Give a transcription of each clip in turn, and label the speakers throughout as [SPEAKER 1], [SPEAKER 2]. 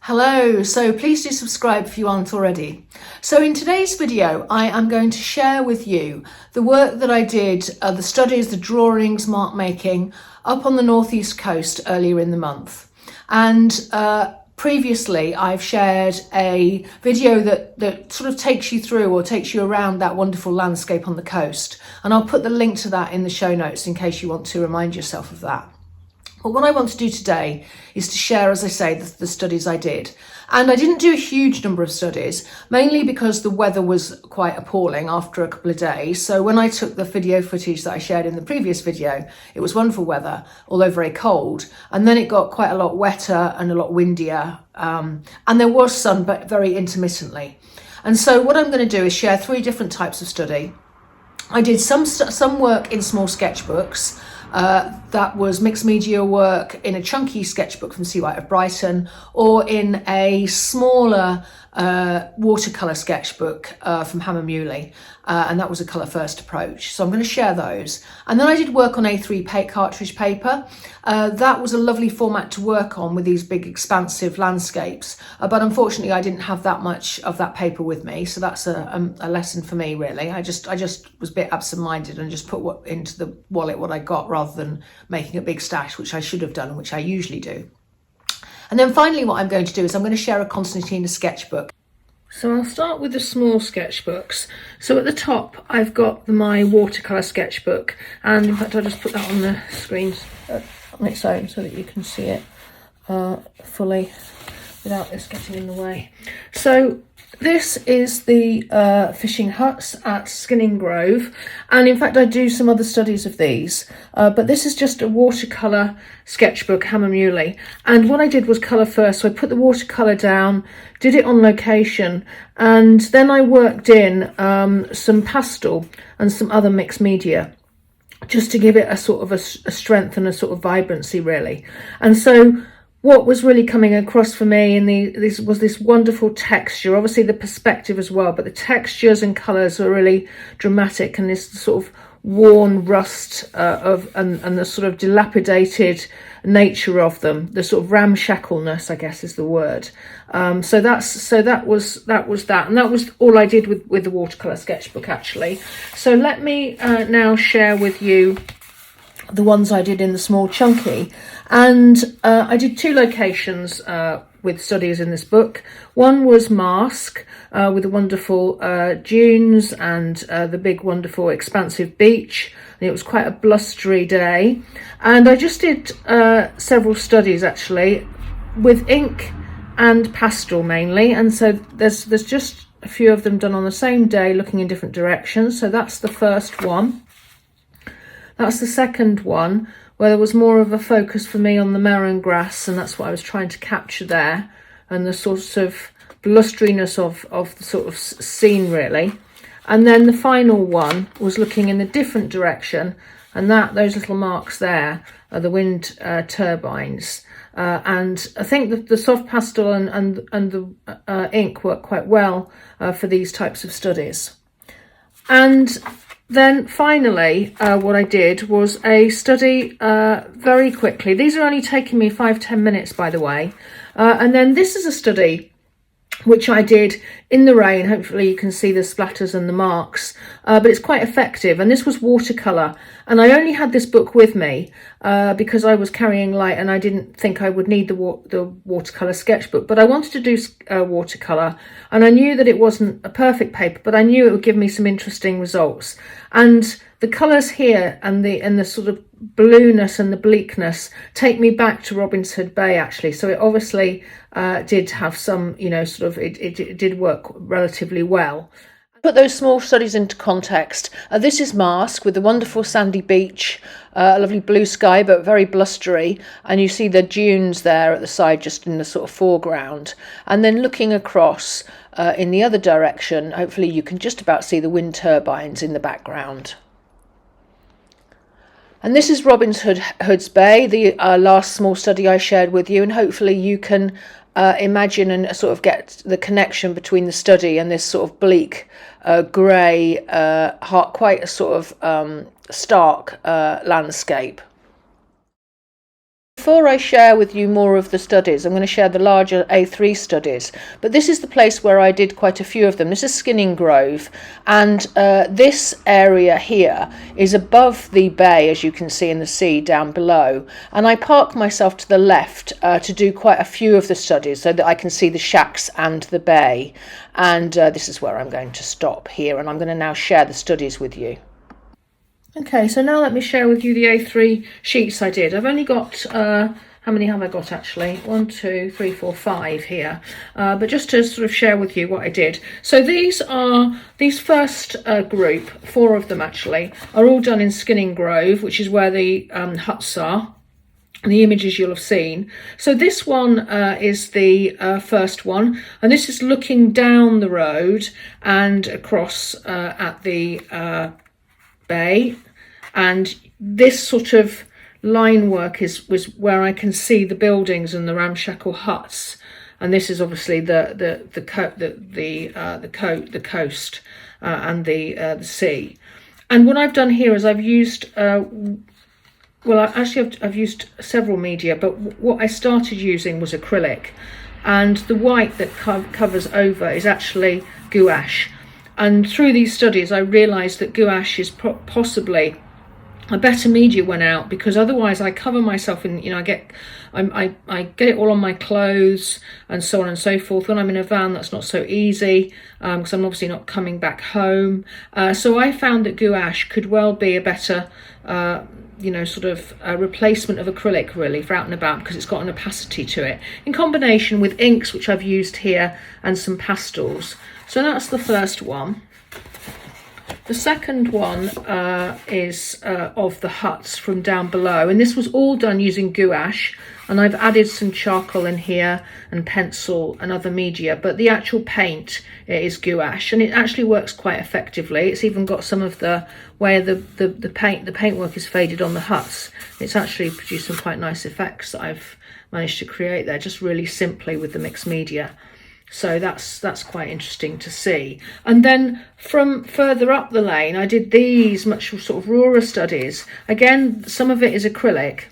[SPEAKER 1] Hello, so please do subscribe if you aren't already. So in today's video, I am going to share with you the work that I did, the studies, the drawings, mark making up on the northeast coast earlier in the month. And previously I've shared a video that sort of takes you through or takes you around that wonderful landscape on the coast. And I'll put the link to that in the show notes in case you want to remind yourself of that. But what I want to do today is to share, as I say, the studies I did. And I didn't do a huge number of studies, mainly because the weather was quite appalling after a couple of days. So when I took the video footage that I shared in the previous video, it was wonderful weather, although very cold. And then it got quite a lot wetter and a lot windier. And there was sun, but very intermittently. And so what I'm going to do is share 3 different types of study. I did some work in small sketchbooks. That was mixed media work in a chunky sketchbook from Sea White of Brighton, or in a smaller watercolor sketchbook from Hammer Muley, and that was a colour first approach. So I'm going to share those. And then I did work on A3 cartridge paper. That was a lovely format to work on with these big expansive landscapes, but unfortunately I didn't have that much of that paper with me, so that's a lesson for me really. I just was a bit absent-minded and just put into the wallet what I got rather than making a big stash, which I should have done and which I usually do. And then finally what I'm going to do is I'm going to share a concertina sketchbook. So I'll start with the small sketchbooks. So at the top I've got my watercolour sketchbook, and in fact I'll just put that on the screen on its own so that you can see it fully without this getting in the way. So this is the fishing huts at Skinning Grove, and in fact I do some other studies of these, but this is just a watercolour sketchbook, Hammer Muley, and what I did was colour first. So I put the watercolour down, did it on location, and then I worked in some pastel and some other mixed media, just to give it a sort of a strength and a sort of vibrancy really. And so what was really coming across for me in this was this wonderful texture, obviously the perspective as well, but the textures and colours are really dramatic, and this sort of worn rust and the sort of dilapidated nature of them, the sort of ramshackleness, I guess is the word. So that was that, and that was all I did with the watercolour sketchbook actually. So let me now share with you the ones I did in the small chunky. And I did 2 locations with studies in this book. One was Marsk with the wonderful dunes and the big wonderful expansive beach. And it was quite a blustery day. And I just did several studies actually with ink and pastel mainly. And so there's just a few of them done on the same day looking in different directions. So that's the first one. That's the second one, where there was more of a focus for me on the marron grass, and that's what I was trying to capture there, and the sort of blusteriness of the sort of scene really. And then the final one was looking in a different direction, and those little marks there are the wind turbines. And I think that the soft pastel and the ink work quite well for these types of studies. And then finally, what I did was a study very quickly. These are only taking me 5-10 minutes, by the way. And then this is a study which I did in the rain. Hopefully you can see the splatters and the marks, but it's quite effective. And this was watercolour. And I only had this book with me because I was carrying light and I didn't think I would need the watercolour sketchbook. But I wanted to do watercolour, and I knew that it wasn't a perfect paper, but I knew it would give me some interesting results. And the colours here and the sort of blueness and the bleakness take me back to Robin's Hood Bay actually. So it obviously did have some, sort of, it did work relatively well. Put those small studies into context. This is Marsk with the wonderful sandy beach, a lovely blue sky but very blustery, and you see the dunes there at the side just in the sort of foreground. And then looking across in the other direction, hopefully you can just about see the wind turbines in the background. And this is Hood's Bay, the last small study I shared with you, and hopefully you can imagine and sort of get the connection between the study and this sort of bleak, grey, quite a sort of stark landscape. Before I share with you more of the studies, I'm going to share the larger A3 studies, but this is the place where I did quite a few of them. This is Skinning Grove, and this area here is above the bay, as you can see, in the sea down below, and I park myself to the left to do quite a few of the studies so that I can see the shacks and the bay, and this is where I'm going to stop here, and I'm going to now share the studies with you. Okay, so now let me share with you the A3 sheets I did. I've only got, how many have I got actually? 1, 2, 3, 4, 5 here. But just to sort of share with you what I did. So these first group, 4 of them actually, are all done in Skinning Grove, which is where the huts are. And the images you'll have seen. So this one is the first one, and this is looking down the road and across at the bay, and this sort of line work was where I can see the buildings and the ramshackle huts, and this is obviously the coast and the sea. And what I've done here is I've used I've used several media, but what I started using was acrylic, and the white that covers over is actually gouache. And through these studies, I realised that gouache is possibly a better media when out, because otherwise I cover myself in, I get it all on my clothes and so on and so forth. When I'm in a van, that's not so easy because I'm obviously not coming back home. So I found that gouache could well be a better sort of a replacement of acrylic really for out and about, because it's got an opacity to it, in combination with inks, which I've used here, and some pastels. So that's the first one. The second one is of the huts from down below, and this was all done using gouache, and I've added some charcoal in here and pencil and other media, but the actual paint is gouache, and it actually works quite effectively. It's even got some of the where the paintwork is faded on the huts. It's actually produced some quite nice effects that I've managed to create there, just really simply with the mixed media. So that's quite interesting to see. And then from further up the lane, I did these much sort of rawer studies. Again, some of it is acrylic,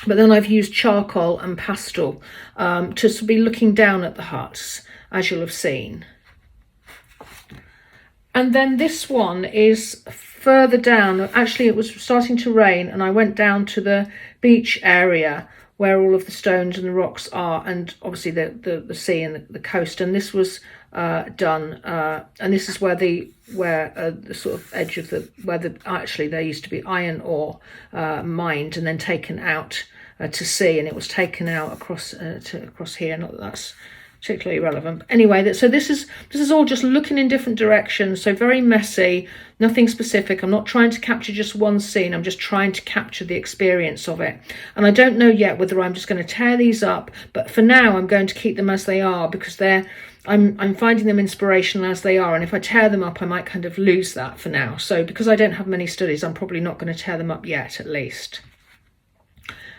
[SPEAKER 1] but then I've used charcoal and pastel to be looking down at the huts, as you'll have seen. And then this one is further down. Actually, it was starting to rain, and I went down to the beach area where all of the stones and the rocks are, and obviously the sea and the coast. And this was done, and this is where the sort of edge of actually there used to be iron ore mined and then taken out to sea, and it was taken out across here. Not that that's particularly relevant. But anyway, so this is all just looking in different directions, so very messy, nothing specific. I'm not trying to capture just one scene, I'm just trying to capture the experience of it. And I don't know yet whether I'm just going to tear these up, but for now I'm going to keep them as they are, because I'm finding them inspirational as they are, and if I tear them up I might kind of lose that for now. So because I don't have many studies, I'm probably not going to tear them up yet, at least.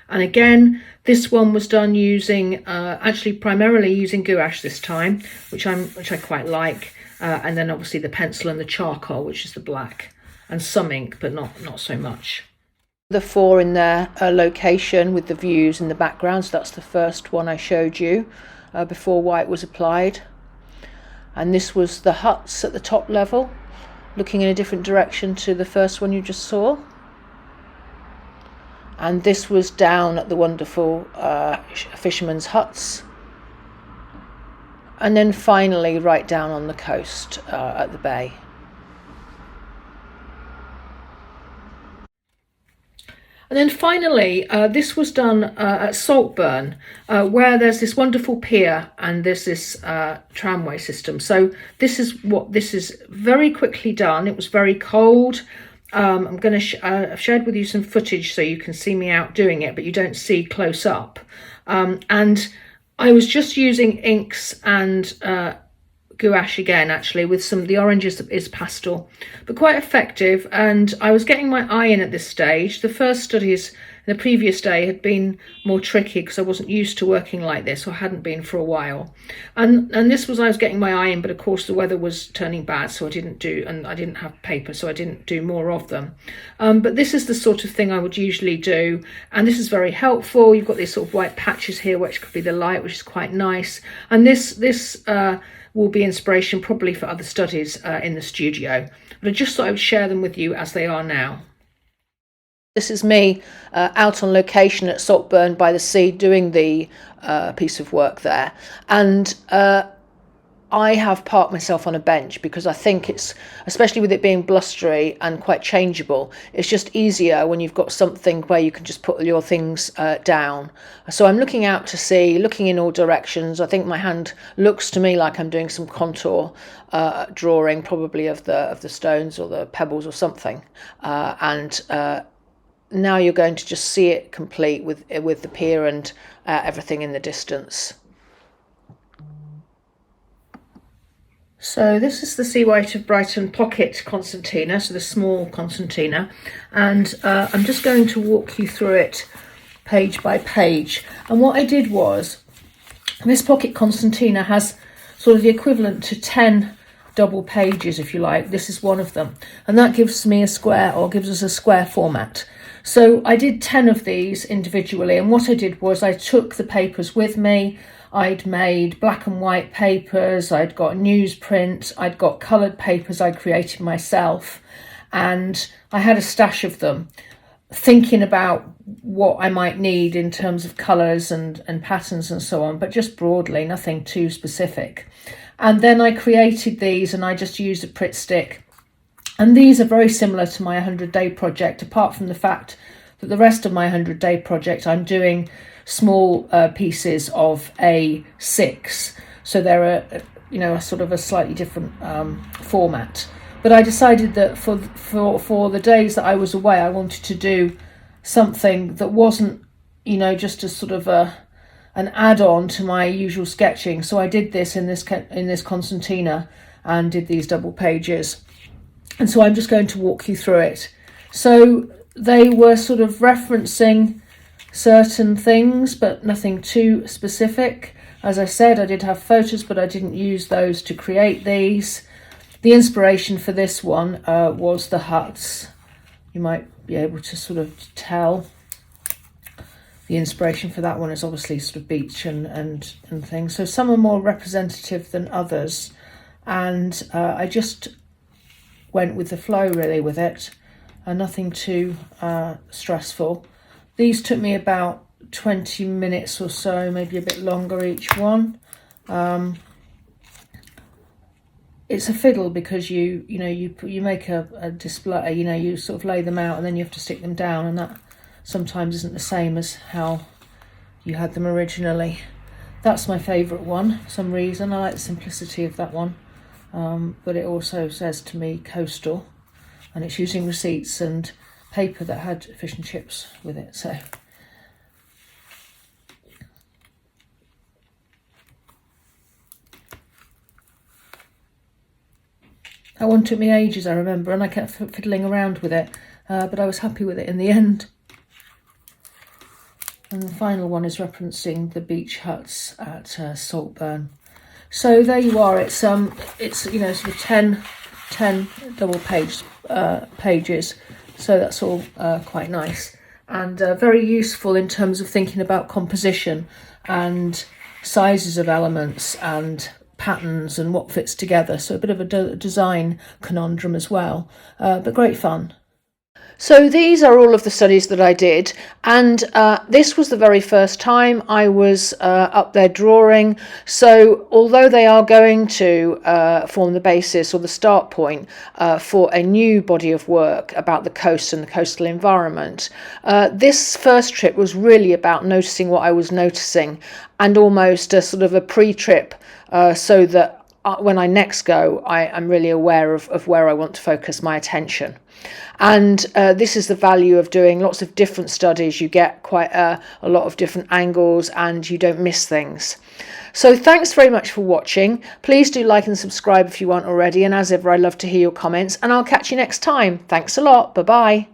[SPEAKER 1] And again, this one was done using, actually primarily using gouache this time, which I quite like. And then obviously the pencil and the charcoal, which is the black, and some ink, but not so much. The 4 in their location with the views in the background. So that's the first one I showed you before white was applied. And this was the huts at the top level, looking in a different direction to the first one you just saw. And this was down at the wonderful fishermen's huts. And then finally right down on the coast at the bay. And then finally, this was done at Saltburn, where there's this wonderful pier and there's this tramway system. So this is very quickly done. It was very cold. I'm going to I've shared with you some footage so you can see me out doing it, but you don't see close up. And I was just using inks and gouache again, actually, with some of the oranges is pastel, but quite effective. And I was getting my eye in at this stage. The first studies the previous day had been more tricky because I wasn't used to working like this, or hadn't been for a while. And this was, I was getting my eye in, but of course the weather was turning bad, so I didn't have paper, so I didn't do more of them. But this is the sort of thing I would usually do, and this is very helpful. You've got these sort of white patches here, which could be the light, which is quite nice. And this will be inspiration probably for other studies in the studio. But I just thought I would share them with you as they are now. This is me out on location at Saltburn by the sea doing the piece of work there. And I have parked myself on a bench because I think it's, especially with it being blustery and quite changeable, it's just easier when you've got something where you can just put your things down. So I'm looking out to sea, looking in all directions. I think my hand looks to me like I'm doing some contour drawing, probably of the stones or the pebbles or something. Now you're going to just see it complete with the pier and everything in the distance. So this is the Sea White of Brighton pocket concertina, so the small concertina, and I'm just going to walk you through it page by page. And what I did was, this pocket concertina has sort of the equivalent to 10 double pages, if you like. This is one of them, and that gives me a square, or gives us a square format. So I did 10 of these individually, and what I did was I took the papers with me. I'd made black and white papers, I'd got newsprint, I'd got coloured papers I created myself, and I had a stash of them, thinking about what I might need in terms of colours and patterns and so on, but just broadly, nothing too specific. And then I created these, and I just used a Pritt stick. And these are very similar to my 100-day project, apart from the fact that the rest of my 100-day project I'm doing small pieces of A6, so they're a sort of a slightly different format. But I decided that for the days that I was away, I wanted to do something that wasn't just a sort of an add-on to my usual sketching. So I did this in this concertina and did these double pages, and so I'm just going to walk you through it. So they were sort of referencing certain things, but nothing too specific. As I said, I did have photos, but I didn't use those to create these. The inspiration for this one was the huts. You might be able to sort of tell. The inspiration for that one is obviously sort of beach and things. So some are more representative than others, and I just went with the flow really with it, and nothing too stressful. These took me about 20 minutes or so, maybe a bit longer each one. It's a fiddle because you make a display, you sort of lay them out and then you have to stick them down, and that sometimes isn't the same as how you had them originally. That's my favourite one for some reason. I like the simplicity of that one, but it also says to me coastal, and it's using receipts and paper that had fish and chips with it. So that one took me ages, I remember, and I kept fiddling around with it, but I was happy with it in the end. And the final one is referencing the beach huts at Saltburn. So there you are. It's sort of 10 double pages. So that's all quite nice, and very useful in terms of thinking about composition and sizes of elements and patterns and what fits together. So a bit of a design conundrum as well, but great fun. So these are all of the studies that I did, and this was the very first time I was up there drawing. So although they are going to form the basis or the start point for a new body of work about the coast and the coastal environment, this first trip was really about noticing what I was noticing, and almost a sort of a pre-trip so that when I next go, I'm really aware of where I want to focus my attention. And this is the value of doing lots of different studies. You get quite a lot of different angles and you don't miss things. So thanks very much for watching. Please do like and subscribe if you aren't already. And as ever, I love to hear your comments, and I'll catch you next time. Thanks a lot. Bye-bye.